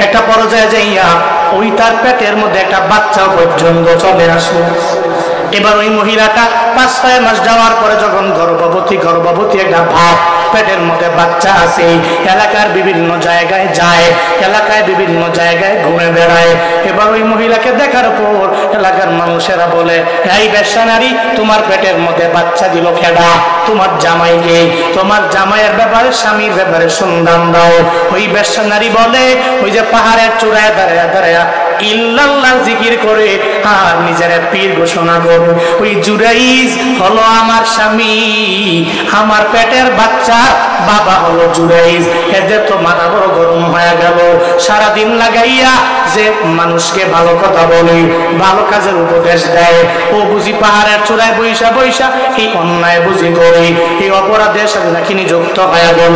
একটা পর্যায়ে যাইয়া ওই তার পেটের মধ্যে একটা বাচ্চা পর্যন্ত চলে আসলো। এবার ওই মহিলাটা 5-6 মাস যাওয়ার পরে যখন গর্ভবতী একটা ভাব, পেটের মধ্যে বাচ্চা আছে, এলাকার বিভিন্ন জায়গায় যায়, এলাকায় বিভিন্ন জায়গায় ঘুরে বেড়ায়। এবার ওই মহিলাকে দেখার পর এলাকার মানুষেরা বলে, এই বেশ্যা নারী, তোমার পেটের মধ্যে বাচ্চা দিল কেডা? তোমার জামাইকে। তোমার জামাইয়ের ব্যাপারে, স্বামীর ব্যাপারে সন্ধান দাও। ওই বেশ্যা নারী বলে, ওই যে পাহাড়ের চূড়ায় দাঁড়ায় দাঁড়ায় ইল্লাল্লাহ জিকির করে আর নিজের পীর ঘোষণা করে, ওই জুরাইজ হলো আমার স্বামী, আমার পেটের বাচ্চা বাবা হলো জুরাইজ। এদের তো মাথা বড় গরম হয়ে গেল। সারাদিন লাগাইয়া যে মানুষকে ভালো কথা বলে, ভালো কাজের উপদেশ দেয়, ও বুঝি পাহাড়ের চূড়ায় বৈশা বৈশা এই অন্যায় বুঝি করে এই অপরাধের সাথে নাকি নিযুক্ত হয়ে গেল।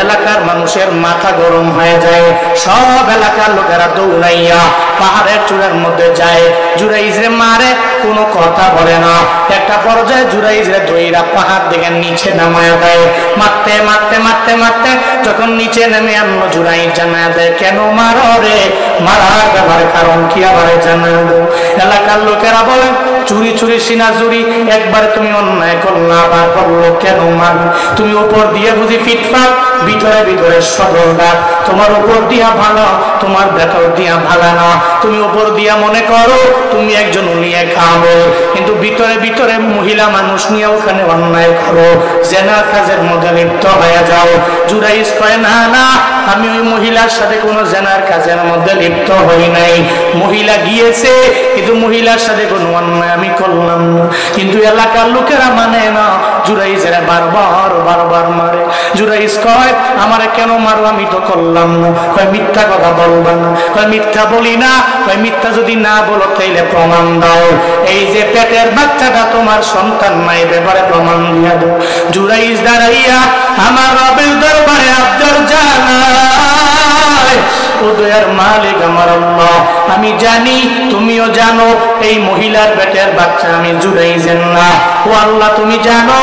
এলাকার মানুষের মাথা গরম হয়ে যায়। সব এলাকার লোকেরা দৌড়াইয়া পাহাড়ের চূড়ার মধ্যে যায়, জুরাইজরে মারে, কোনো কথা বলে না। একটা পর্যায়ে জুরাইজরে দইরা পাহাড় দিকে নিচে নামায়া দেয়। মারতে মারতে মারতে মারতে যখন নিচে নেমে আনলো, জুরাইজ জানায়া দেয়, কেন মারো রে? মারার ব্যাপারে কারণ কি আবার জানায় দেয়। এলাকার লোকেরা বলে, চুরি চুরি সিনা চুরি, একবার তুমি অন্যায় করলা, আবার বললো কেন মারো? তুমি উপর দিয়ে বুঝি ফিটফাট, ভিতরে ভিতরে সদরটা, তোমার উপর দিয়া ভালো, তোমার ভেতর দিয়া ভালো না। তুমি উপর দিয়া মনে করো তুমি একজন উলিয়ে খাবো, কিন্তু ভিতরে ভিতরে মহিলা মানুষ নিয়ে ওখানে অন্যায় করো, জেনার কাজের মধ্যে লিপ্ত হয়ে যাও। জুরাইজ কয়, না না, আমি ওই মহিলার সাথে কোনো জেনার কাজের মধ্যে লিপ্ত হই নাই। মহিলা গিয়েছে, কিন্তু মহিলার সাথে কোনো অন্যায় আমি করলাম না। কিন্তু এলাকার লোকেরা মানে না, জুরাইজেরা বারবার বারবার মারে। জুরাইজ কয়, আমারে কেন মারো? আমি তো করলাম না। কয়, মিথ্যা কথা বলবা না? কয়, মিথ্যা বলি না। কয়, মিথ্যা যদি না বলো তাইলে প্রমাণ দাও। এই যে পেটের বাচ্চাটা তোমার সন্তান নাই, ব্যাপারে প্রমাণ দিয়া দাও। জুরাইজ দাঁড়াইয়া আমার রবের দরবারে আবদার জানায়, ও দয়ার মালিক আমার আল্লাহ, আমি জানি তুমিও জানো এই মহিলার পেটের বাচ্চা আমি জুরাইজের না। ও আল্লাহ, তুমি জানো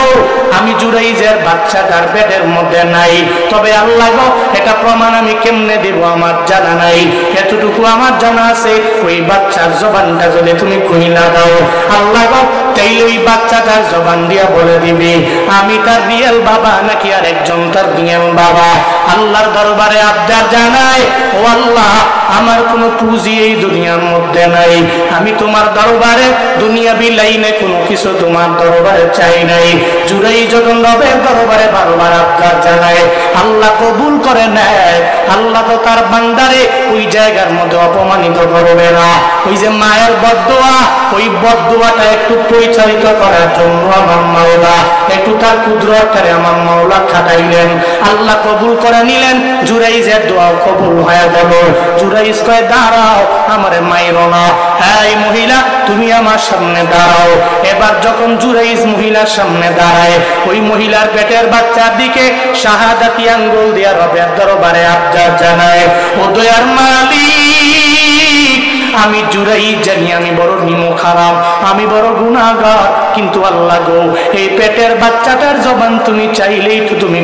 আমি জুরাইজের বাচ্চাটার পেটের মধ্যে নাই। তবে আল্লাহ গো, এটা প্রমাণ আমি কেমনে দেব আমার জানা নাই। এতটুকু আমার জানা আছে, ওই বাচ্চার জবানটা যদি তুমি কইলা দাও, আল্লাহ গো, তাইলে ওই বাচ্চাটার জবান দিয়া বলে দিবে আমি তার রিয়েল বাবা নাকি আর একজন তার রিয়েল বাবা। আল্লাহর দরবারে আবদার জানায়, ও আল্লাহ, আমার কোনো পুঁজি এই দুনিয়ার মধ্যে নাই। আমি তোমার দরবারে দুনিয়াবি লাইনে কোনো কিছু তোমার দরবারে চাই নাই। জুরাই যখন রবের দরবারে বারবার আবদার জানায়, আল্লাহ কবুল করে নেয়। আল্লাহ তো তার বান্দারে ওই জায়গার মধ্যে অপমানিত করবে না। ওই যে মায়ের বদদোয়া, ওই বদদোয়াটা একটু পরিচালিত করার জন্য আমার মাওলা একটু তার কুদরতটারে আমার মাওলা খাটাইলেন। আল্লাহ কবুল করে নিলেন। জুরাইজের দোয়া কবুল হয়ে গেল। জুরাইজ কয়, দাঁড়াও, আমারে মাইরো না। এই মহিলা, তুমি আমার সামনে দাঁড়াও। এবার যখন জুরাইজ মহিলার সামনে দাঁড়ায়, ওই মহিলার পেটের বাচ্চার দিকে শাহাদাতি আঙ্গুল দিয়া রবের দরবারে আবদার জানায়, ও দয়ার মালিক, আমি জুরাইজ জানি আমি বড় নিমক হারাম, আমি বড় গুনাহগার, কিন্তু আল্লাহ গো, এই পেটের বাচ্চাটার জবান তুমি চাইলেই তো তুমি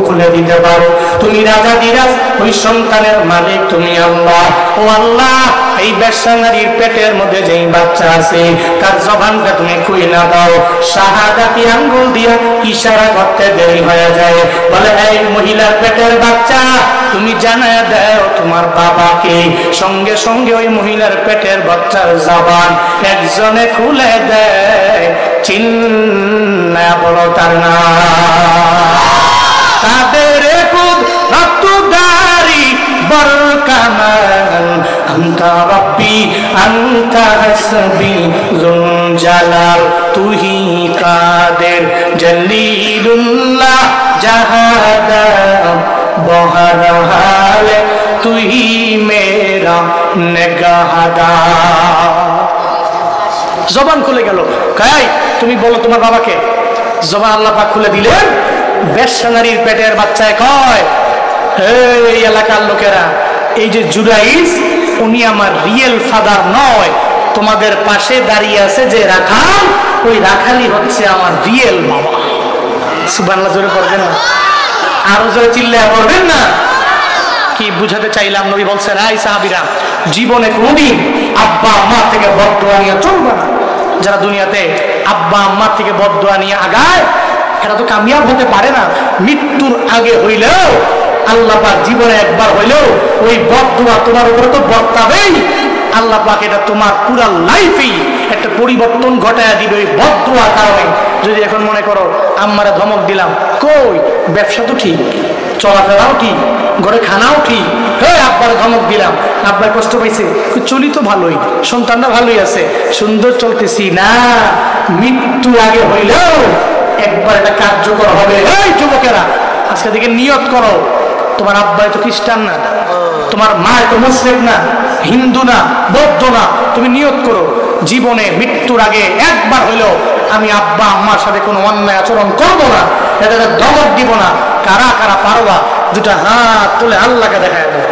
খুলে দিতে পারো। তুমি রাজা দিরাজ, ওই সন্তানের মালিক তুমি আল্লাহ। ও আল্লাহ, এই বেশ্যা নারীর পেটের মধ্যে যেই বাচ্চা আছে তার জবানটা তুমি খুইলা দাও। শাহাদাতি আঙ্গুল দিয়া ইশারা করতে দেরি হয়ে যায়। বলে, এই মহিলার পেটের বাচ্চা, তুমি জানায় দাও তোমার বাবাকে। সঙ্গে সঙ্গে ওই মহিলার পেটের বাচ্চার জবান একজনে খুলে দেয়। চিন্না বলো তার নাম। তাদের রক্তদারি বরকামান, আনতা রব্বি আনতা হাসবি যুল জালাল, তুহি কাদের জলিলুল্লাহ জাহাদা বহরহাল, তুহি মেরা নেগাহাদা। জবান খুলে গেল। কাই, তুমি বলো তোমার বাবাকে। জবান আল্লাহ পাক খুলে দিলেন। বেশ্যা নারীর পেটের বাচ্চায় কয়, এই এলাকার লোকেরা, এই যে জুরাইজ, উনি আমার রিয়েল ফাদার নয়। তোমাদের পাশে দাঁড়িয়ে আছে যে রাখাল, ওই রাখালই হচ্ছে আমার রিয়েল বাবা। সুবহানাল্লাহ জোরে পড়বেন না? আরো জোরে চিল্লায়া পড়বেন না? কি বুঝাতে চাইলাম? নবী বলছেন, এই সাহাবীরা, জীবনে কোনদিন আব্বা আম্মা থেকে বদদুয়া নিয়ে চলবে না। যারা দুনিয়াতে আব্বা আম্মা থেকে বদদুয়া নিয়ে আগায় এরা তো কামিয়াব হতে পারে না। মৃত্যুর আগে হইলেও আল্লাহ পাক জীবনে একবার হইলেও ওই বদদুয়া তোমার উপরে তো বর্তাবেই। আল্লাহ পাক এটা তোমার পুরা লাইফেই একটা পরিবর্তন ঘটায় দিবে ওই বদদুয়ার কারণে। যদি এখন মনে করো আম্মারে ধমক দিলাম, কই ব্যবসা তো ঠিক, চলাফেরাও ঠিক, ঘরে খানাও ঠিক, হ্যাঁ আব্বার ধমক দিলাম, আব্বার কষ্ট পাইছে, চলি তো ভালোই, সন্তানরা ভালোই আছে, সুন্দর চলতেছি না। মৃত্যু আগে হইলেও একবার এটা কার্যকর হবে। এই যুবকেরা, আজকে থেকে নিয়ত করো, তোমার আব্বাই তো খ্রিস্টান না, তোমার মা তো মুসলিম না, হিন্দু না, বৌদ্ধ না, তুমি নিয়ত করো জীবনে মৃত্যুর আগে একবার হইলেও আমি আব্বা আম্মার সাথে কোনো অন্যায় আচরণ করবো না, এদের ধমক দিব না। কারা কারা পারবা দুটা হাত তুলে আল্লাহকে দেখায় দেবো।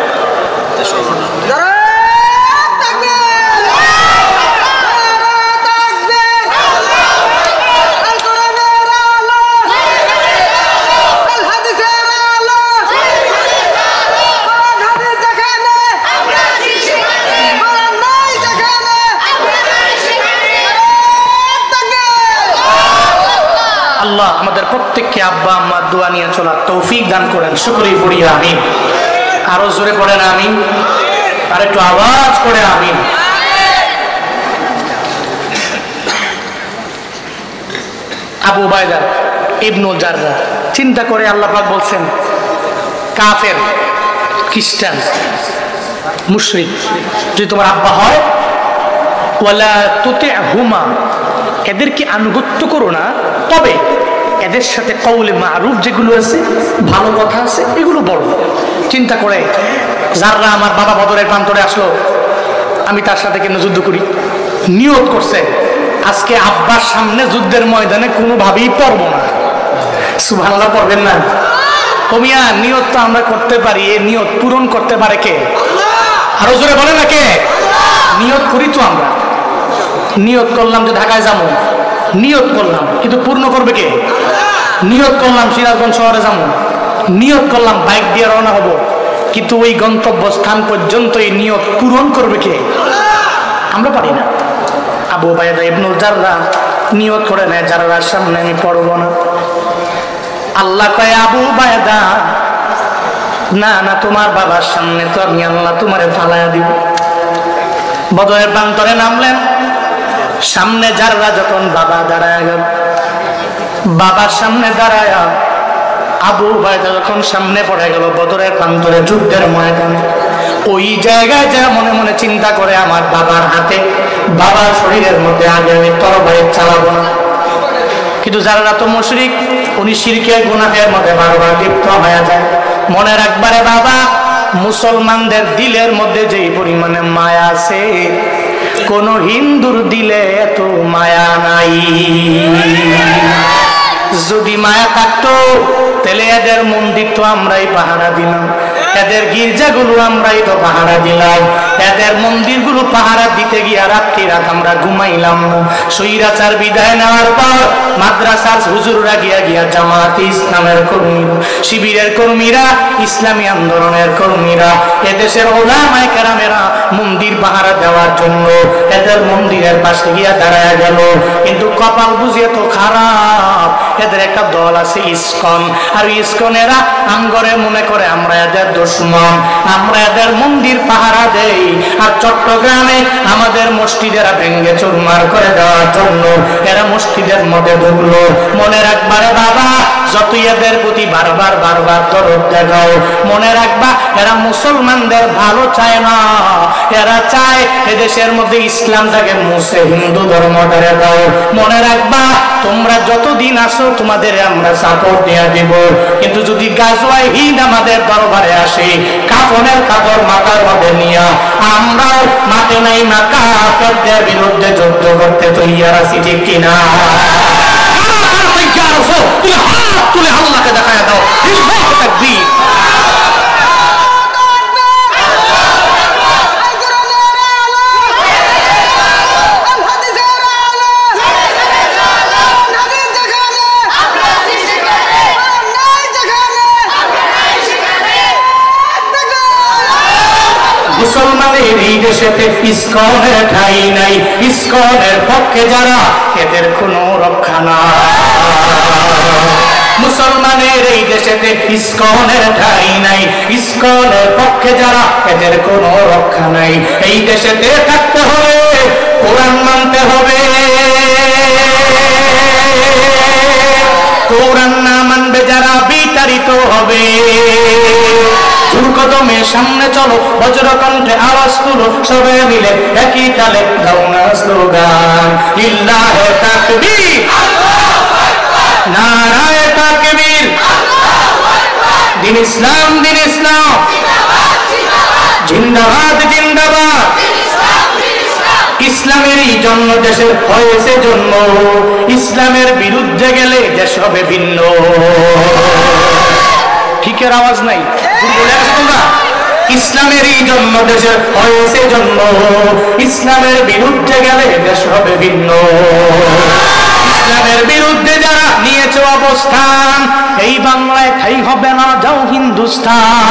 আল্লাহ আমাদের প্রত্যেককে আব্বা আম্মার দোয়া নিয়ে চলার তৌফিক দান করেন, শুকরিয়া পড়ি আমিন। আরো জোরে পড়েন আমিন, আর একটু আওয়াজ করে আমিন। আবু উবাইদা ইবনুল জাররাহ চিন্তা করে আল্লাহ পাক বলছেন, কাফের, খ্রিস্টান, মুশরিক যদি তোমার আব্বা হয়, ওয়ালা তুতিহুমা, এদেরকে আনুগত্য করো না, তবে এদের সাথে কওলে মারুফ যেগুলো আছে, ভালো কথা আছে, এগুলো বলো। চিন্তা করে যারা আমার বাবা বদরের প্রান্তরে আসলো, আমি তার সাথে কেন যুদ্ধ করি? নিয়ত করছে আজকে আব্বার সামনে যুদ্ধের ময়দানে কোনোভাবেই পড়বো না। সুবহানাল্লাহ পড়বেন না? কমিয়া নিয়ত তো আমরা করতে পারি, এই নিয়ত পূরণ করতে পারে কে? আরো জোরে বলে না কে? নিয়ত করি তো আমরা, নিয়ত করলাম যে ঢাকায় যাবো, নিয়ত করলাম, কিন্তু পূর্ণ করবে কে? নিয়ত করলাম সিরাজগঞ্জ শহরে যাবো, নিয়ত করলাম বাইক দিয়ে রওনা হবো, কিন্তু ওই গন্তব্য স্থান পর্যন্ত এই নিয়ত পূরণ করবে কে? আমরা পারি না। আবু উবাইদা ইবনুল জাররাহ নিয়ত করে নেয়, জাররার সামনে আমি পড়বো না। আল্লাহ কয়, আবু উবাইদা না না, তোমার বাবার সামনে তো আমি আল্লাহ তোমারে ফালাইয়া দিব। বদরের প্রান্তরে নামলেন, সামনে জাররাহ যখন বাবা দাঁড়ায় গেল, বাবার সামনে দাঁড়ায় আবু উবাইদা যখন সামনে পড়ে গেল বদরের প্রান্তরে যুদ্ধের ময়দানে, ওই জায়গায় যা মনে মনে চিন্তা করে, আমার বাবার হাতে, বাবার শরীরের মধ্যে আগে আমি তরবারি চালাবো না। কিন্তু জাররাহ তো মুশরিক, উনি শিরকের গুনাহের মধ্যে বারবার লিপ্ত হয়ে যায়। মনে রাখবারে বাবা, মুসলমানদের দিলের মধ্যে যেই পরিমাণে মায়া আছে, কোন হিন্দুর দিলে এত মায়া নাই। যদি মায়া থাকতো তাহলে এদের মন্দির তো আমরাই পাহারা দিলাম, এদের গির্জাগুলো আমরাই তো পাহারা দিলাম, এদের মন্দিরগুলো পাহারা দিতে গিয়া রাত্রি রাত আমরা ঘুমাইলাম না। স্বৈরাচার বিদায় নেওয়ার পর মাদ্রাসার হুজুররা গিয়া গিয়া জামাত ইসলামের কর্মীরা, শিবিরের কর্মীরা, ইসলামী আন্দোলনের কর্মীরা, এদেশের ওলামায়ে কেরামেরা মন্দির পাহারা দেওয়ার জন্য এদের মন্দিরের পাশে গিয়া দাঁড়ায় গেল। কিন্তু কপাল বুঝিয়ে তো খারাপ, এদের একটা দল আছে ইসকন, আর ইসকনেরা আমগরে মনে করে আমরা এদের দুশমন, আমরা এদের মন্দির পাহারা দেই। আর চট্টগ্রামে আমাদের মসজিদেরা ভেঙ্গে চুরমার করে দেওয়ার জন্য এরা মসজিদের মধ্যে ঢুকলো। মনে রাখবারে বাবা, যতই এদের প্রতি বারবার বারবার দরদ দেখাও, মনে রাখবা এরা মুসলমানদের ভালো চায় না, এরা চায় এদেশের মধ্যে ইসলামটাকে মুছে হিন্দু ধর্ম ধরে দাও। মনে রাখবা, তোমরা যতদিন আসো তোমাদের আমরা সাপোর্ট দিয়ে দিব, কিন্তু যদি গাজওয়ায় হিন্দ আমাদের দরবারে আসে, কাফনের কাপড় মাথার মধ্যে নিয়ে আমরাও মাঠে নাই না কাফেরদের বিরুদ্ধে যুদ্ধ করতে তৈয়ার আছি, ঠিক কিনা? তুলে আল্লাহকে দেখায় দাও, তাকবীর। মুসলমানের এই দেশেতে ইসকনের ঠাঁই নাই, ইসকনের পক্ষে যারা এদের কোনো রক্ষা নাই। মুসলমানের এই দেশেতে ইসকনের ঠাঁই নাই, ইসকনের পক্ষে যারা এদের কোনো রক্ষা নাই। এই দেশেতে থাকতে হলে কোরআন মানতে হবে, কোরআন না মানবে যারা বিতাড়িত হবে। কদমে সামনে চলো, বজ্র কণ্ঠে আওয়াজ তুলো, সবাই মিলে একই তালে দাও না স্লোগান, লিল্লাহে তাকবীর, নারায়ে তাকবীর, দিন ইসলাম, দিন ইসলাম, জিন্দাবাদ, জিন্দাবাদ। ইসলামেরই জন্ম দেশের হয়েছে জন্ম, ইসলামের বিরুদ্ধে গেলে দেশ হবে ভিন্ন। ঠিকের আওয়াজ নাই, তোমরা ইসলামেরই জন্ম দেশের হয়েছে জন্ম, ইসলামের বিরুদ্ধে গেলে দেশ হবে ভিন্ন। ইসলামের বিরুদ্ধে যারা নিয়েছে অবস্থান, এই বাংলায় ঠাই হবে না, যাও হিন্দুস্তান।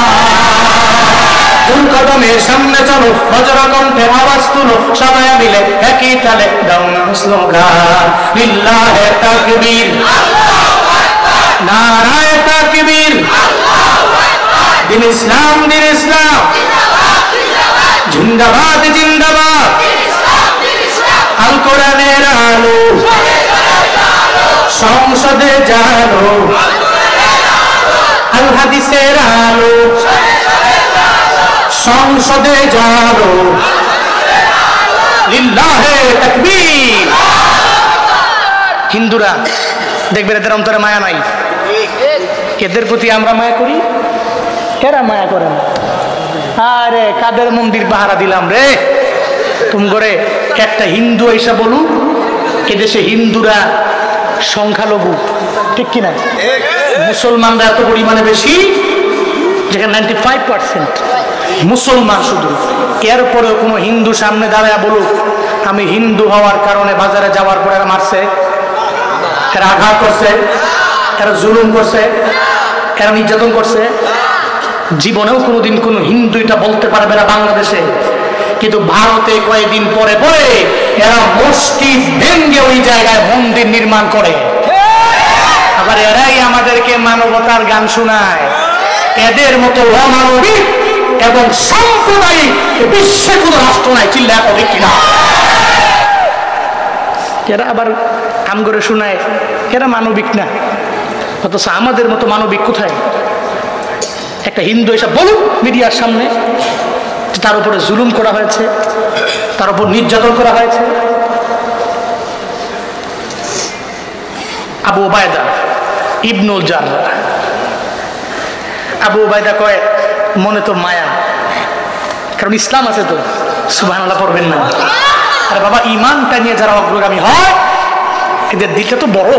কদমের সামনে চলো, বজ্র কণ্ঠে আওয়াজ তুলো, সবাই মিলে একই তালে দাও না স্লোগান, লিল্লাহে তাকবীর, নারায়ে তাকবীর, দিন ইসলাম, দিন ইসলাম, জিন্দাবাদ, জিন্দাবাদ। আল কোরআনের আলো সংসদে জানো, আল হাদিসের আলো সংসদে জানো, লিল্লাহে তাকবীর। হিন্দুরা দেখবেন এদের অন্তরে মায়া নাই, এদের প্রতি আমরা মায়া করি, এরা মায়া করে না। আরে কাদের মন্দির পাহারা দিলাম রে, তুমি করে একটা হিন্দু এসে বলু এদেশে হিন্দুরা সংখ্যালঘু, ঠিক কিনা? মুসলমানরা এত পরিমাণে বেশি, যেখানে 95% মুসলমান শুধু। এরপরে কোনো হিন্দু সামনে দাঁড়ায় বলুক আমি হিন্দু হওয়ার কারণে বাজারে যাওয়ার পরে এরা মারছে, এরা আঘাত করছে, এরা জুলুম করছে, এরা নির্যাতন করছে, জীবনেও কোনোদিন কোনো হিন্দু এটা বলতে পারবে না বাংলাদেশে। কিন্তু ভারতে কয়েকদিন পরে পরে এরা মসজিদ ভেঙে ওই জায়গায় মন্দির নির্মাণ করে, আবার এরাই আমাদেরকে মানবতার গান শোনায়। এদের মতো অমানবিক এবং সাম্প্রদায়িক বিশ্বে কোনো রাষ্ট্র নাই, চিল্লা করে কিনা। এরা আবার কাম করে শোনায় এরা মানবিক না, অথচ আমাদের মতো মানবিক কোথায়? একটা হিন্দু এসব বলুক মিডিয়ার সামনে তার উপরে জুলুম করা হয়েছে, তার উপর নির্যাতন করা হয়েছে। আবু উবায়দা ইবনুল জাররাহ, আবু উবায়দা কয় মনে তো মায়া, কারণ ইসলাম আছে তো, সুবহানাল্লাহ পড়বেন না? আরে বাবা, ইমানটা নিয়ে যারা অগ্রগামী হয় এদের দিলটা তো বড়,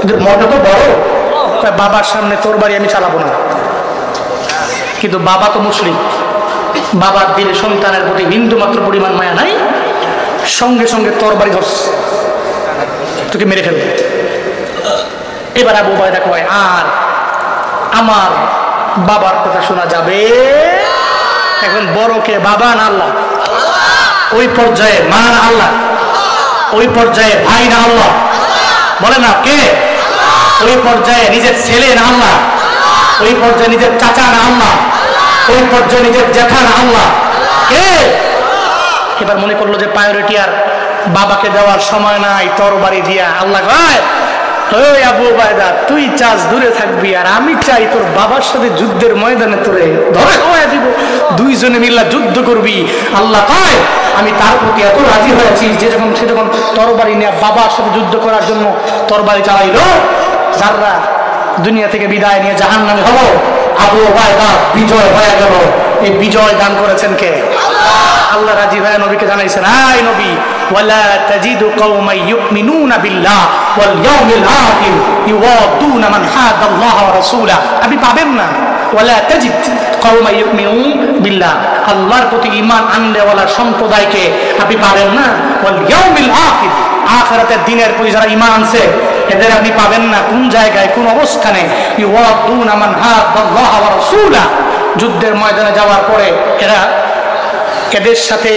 এদের মনটা তো বড়। বাবার সামনে তোর বাড়ি আমি চালাবো না, কিন্তু বাবা তো মুসলিম, বাবার দিলে সন্তানের প্রতি বিন্দু মাত্র পরিমাণ মায়া নাই, সঙ্গে সঙ্গে তোর বাড়ি ধরস, তোকে মেরে ফেলবে। এবার আবু উবায়দা কয় আর আমার বাবার কথা শোনা যাবে? এখন বড়কে বাবা না আল্লাহ, ওই পর্যায়ে মা না আল্লাহ, ওই পর্যায়ে ভাই না আল্লাহ, বলে না কে? ওই পর্যায়ে নিজের ছেলে না আল্লাহ, ওই পর্যায়ে নিজের চাচা না আল্লাহ, ওই পর্যায়ে নিজের জ্যাঠা না আল্লাহ, কে? এবার মনে করলো যে প্রায়োরিটি আর বাবাকে দেওয়ার সময় নাই, তরবারি দিয়া আল্লাহ কয় ওই আবু উবায়দা তুই চাস দূরে থাকবি, আর আমি চাই তোর বাবার সাথে যুদ্ধের ময়দানে তোরে ধরে হয়ে দিব, দুইজনে মিল্লা যুদ্ধ করবি। আল্লাহ কয় আমি তার প্রতি এত রাজি হয়েছি যে যখন সে যখন তরবারি নিয়ে বাবার সাথে যুদ্ধ করার জন্য তরবারি চালাইলো, যারা দুনিয়া থেকে বিদায় নিয়ে জাহান্নামে হলো, আবু উবায়দা বিজয় হয়ে গেল। এই বিজয় দান করেছেন কে? আল্লাহ রাজি হয়ে নবীকে জানাইছেন, আয় নবী, ওয়ালা তাজিদু কওমান ইউমিনুনা বিল্লাহ ওয়াল ইয়াউমিল আখির ইউওয়াদুনা মান হাদাল্লাহ ওয়া রাসূলা। আপনি পাবেন না ওয়ালা তাজিদ কওমান ইউমিনুনা বিল্লাহ, আল্লাহর প্রতি ঈমান আনলেওয়ালা সম্প্রদায়কে আপনি পাবেন না। ওয়াল ইয়াউমিল আখির, আখিরাতের দিনের প্রতি যারা ঈমান আনছে এদের আপনি পাবেন না। কোন জায়গায়, কোন অবস্থানে? ইউওয়াদুনা মান হাদাল্লাহ ওয়া রাসূলা, যুদ্ধের ময়দানে যাওয়ার পরে এরা এদের সাথে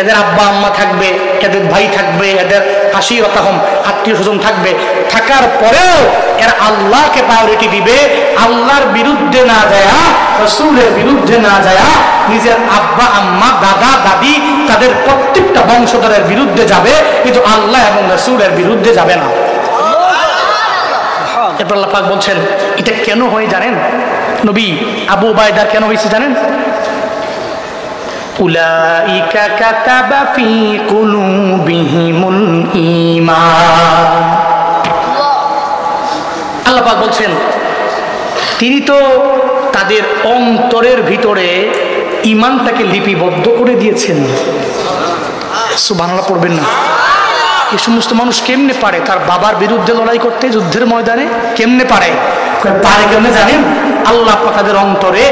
এদের আব্বা আম্মা থাকবে, এদের ভাই থাকবে, এদের আশিরতাহম আত্মীয় স্বজন থাকবে, থাকার পরেও এরা আল্লাহকে প্রায়োরিটি দিবে। আল্লাহর বিরুদ্ধে না যায়, রাসূলের বিরুদ্ধে না যায়, নিজের আব্বা আম্মা দাদা দাদি তাদের প্রত্যেকটা বংশধরের বিরুদ্ধে যাবে, কিন্তু আল্লাহ এবং রাসূলের বিরুদ্ধে যাবে না। এরপর আল্লাহ পাক বলছেন এটা কেন হয় জানেন? নবী আবু উবাইদার কেন হয়েছে জানেন? উলাইকা কাতাবা ফি কুলুবিহিমুল ঈমান। আল্লাহ পাক বলছেন তিনি তো তাদের অন্তরের ভিতরে ঈমানটাকে লিপিবদ্ধ করে দিয়েছেন। সুবহানাল্লাহ পড়বেন না? এই সমস্ত মানুষ কেমনে পারে তার বাবার বিরুদ্ধে লড়াই করতে যুদ্ধের ময়দানে? কেমনে পারে? কেমনে জানেন? আল্লাহ পাক তাদের অন্তরে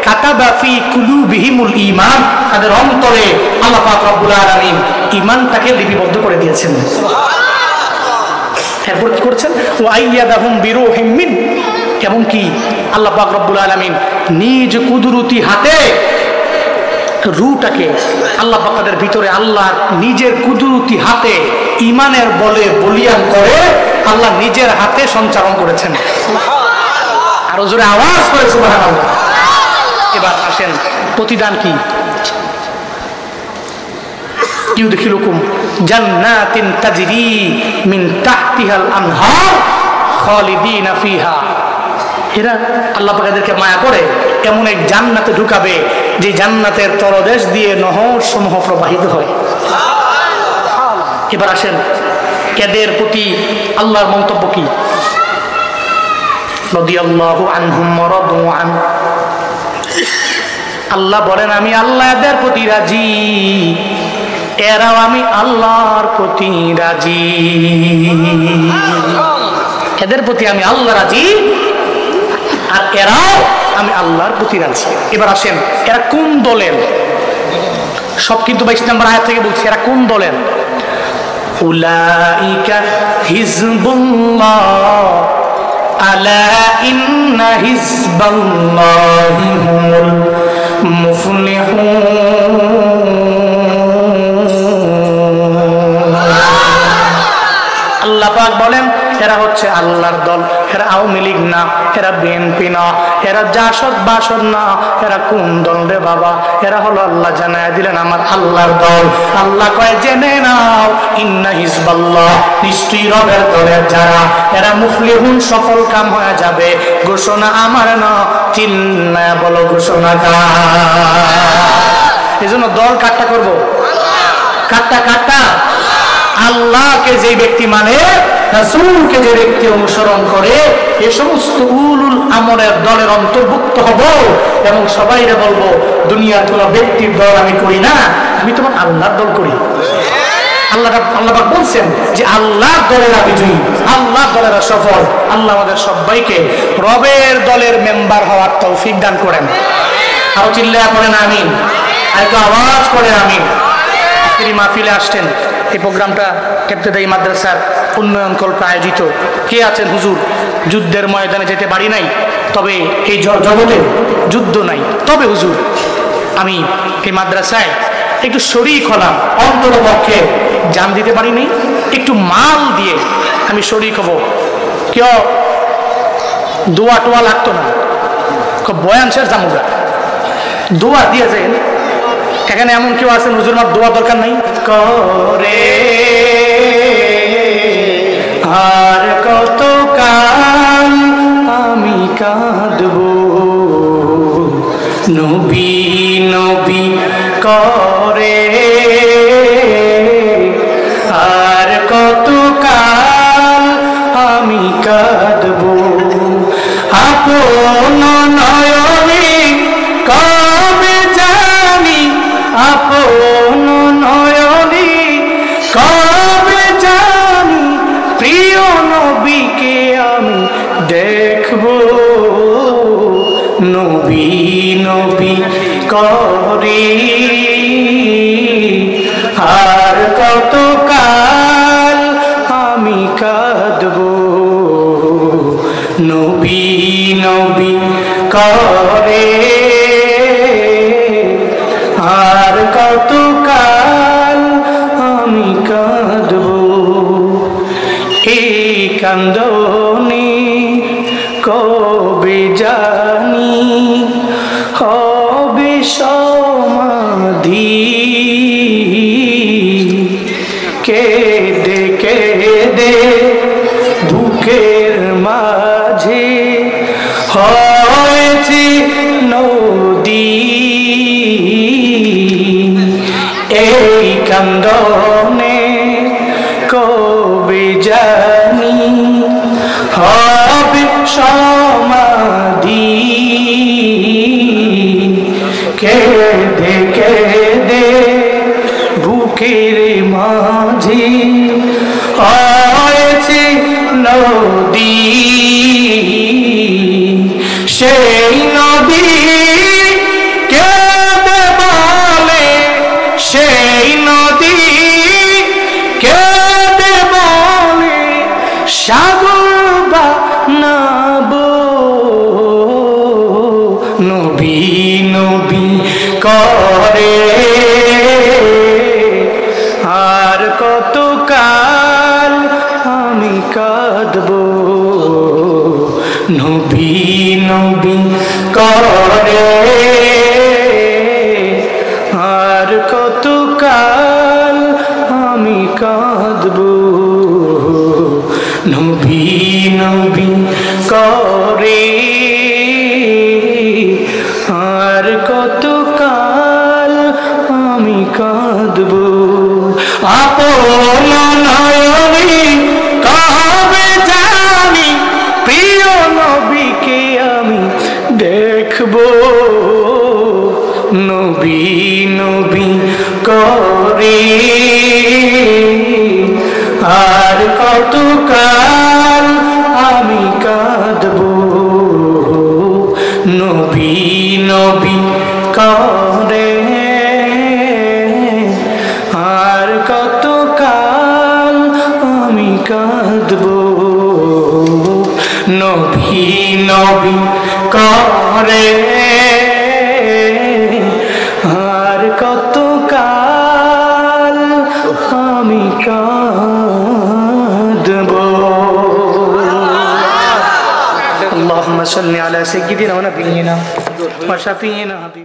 কাতাবা ফি কুলুবিহিমুল ঈমান, তাদের অন্তরে আল্লাহ পাক রব্বুল আলামিন ঈমানটাকে লিপিবদ্ধ করে দিয়েছেন। এরপর কি করছেন? ওয়া আইয়াদাহুম বিরূহিম মিন, এবং কি আল্লাহ পাক রব্বুল আলামিন নিজ কুদরতি হাতে রূহটাকে আল্লাহ পাক তাদের ভিতরে আল্লাহ নিজের কুদরতি হাতে ঈমানের বলে বলিয়ান করে আল্লাহ নিজের হাতে সঞ্চারণ করেছেন। আরো জোরে আওয়াজ করে সুবহানাল্লাহ। এবার আসেন প্রতিদান কি? ইউদখিলুকুম জান্নাতিন তাজরি মিন তাহতিহাল আনহার খালিদিনা ফিহা। এরা আল্লাহ পাক এদেরকে মায়া করে এমন এক জান্নাতে ঢুকাবে যে জান্নাতের তলদেশ দিয়ে নহর সমূহ প্রবাহিত হয়। এবার আসেন এদের প্রতি আল্লাহর মন্তব্য কি? রাদিয়াল্লাহু আনহুম ওয়া রাদু আন। আল্লাহ বলেন আমি আল্লাহ এদের প্রতি রাজি, এরাও আমি আল্লাহর প্রতি রাজি। এদের প্রতি আমি আল্লাহ রাজি আর এরাও আমি আল্লাহর প্রতি রাজি। এবার আসেন এরা কোন দলের? সব কিন্তু 22 নম্বর আয়াত থেকে বলছি এরা কোন দলের? উলাইকা হিজবুল্লাহ আলা ইন্না হিজবাল্লাহি হুমুল মুফলিহুন। আল্লাহ পাক বলেন এরা হচ্ছে আল্লাহর দল। এরা আওয়ামী লীগ না, এরা বিএনপি না, এরা জাসদ বাসদ না, এরা কোন দল রে বাবা? এরা হলো আল্লাহ জানায় দিলেন আমার আল্লাহর দল। আল্লাহ কয় জেনে নাও ইন্না হিজবাল্লাহ, নিশ্চয়ই রবের দলের যারা এরা মুফলিহুন সফল কাম হয়ে যাবে। ঘোষণা আমার না, চিল্লায়া বলো ঘোষণা কার? এজন্য দল কাট্টা করব, কাট্টা কাট্টা আল্লাহকে যে ব্যক্তি মানে, রাসূলকে যে ব্যক্তি অনুসরণ করে, এই সমস্ত উলুল আমরের দলের অন্তর্ভুক্ত হব এবং সবাইরে বলবো দুনিয়ার কোন ব্যক্তির দল আমি করি না, আমি তোমার আল্লাহর দল করি। আল্লাহ বলছেন যে আল্লাহর দলেরা বিজয়ী, আল্লাহর দলেরা সফল। আল্লাহ আমাদের সবাইকে রবের দলের মেম্বার হওয়ার তৌফিক দান করেন। আরো চিল্লায়া করেন আমিন, আর একটু আওয়াজ করে আমিন। তিনি মাহফিলে আসছেন, এই প্রোগ্রামটা ইবতেদায়ী মাদ্রাসার উন্নয়ন কল্পে আয়োজিত। কে আছেন হুজুর যুদ্ধের ময়দানে যেতে পারি নাই, তবে এই জগতে যুদ্ধ নাই, তবে হুজুর আমি এই মাদ্রাসায় একটু শরীক হলাম, অন্ততপক্ষে জান দিতে পারি নাই, একটু মাল দিয়ে আমি শরীক হব। কেউ দোয়া টোয়া লাগতো না, বয়ান শেষ জামুগা দোয়া দিয়ে যায়। এখানে এমন কেউ আছেন হুজুর আমার দোয়া দরকার নাই? করে আর কত কাল আমি কাঁদব, নবী নবী করে আর কত কাল আমি কাঁদব, আপন নয়নে কবে জানি, আপন নয়নে কবে জানি প্রিয় নবীকে আমি দেখব, নবী নবী করে আর কত কাল আমি কাঁদব, নবী নবী করে আর কত কান্দনি কবে জানি হবে সমাধি কেঁদে কেঁদে বুকের মাঝে হয়েছে নদী এই কান্দনে কবে জানি হবে সমাধি কেঁদে কেঁদে বুকের মাঝে হয়েছে নদী সেই নদী কেঁদে বলে সেই নদী কেঁদে বলে সাগর বানাবো নবী নবী করে আর কতকাল আমি কাঁদবো নবী নবী করে আর কতকাল আমি কাঁদবো নবী নবী করে আর কতকাল আমি কাঁদবো আপন নয়নে কবে জানি প্রিয় নবীকে আমি দেখবো নবী নবী করে আর কতকাল আমি কাঁদবো নবী নবী করে আর কতকাল আমি কাঁদবো নবী নবী করে আর কতকাল আমি কাঁদবো اللهم صل على سيدنا ونبينا وشفيعنا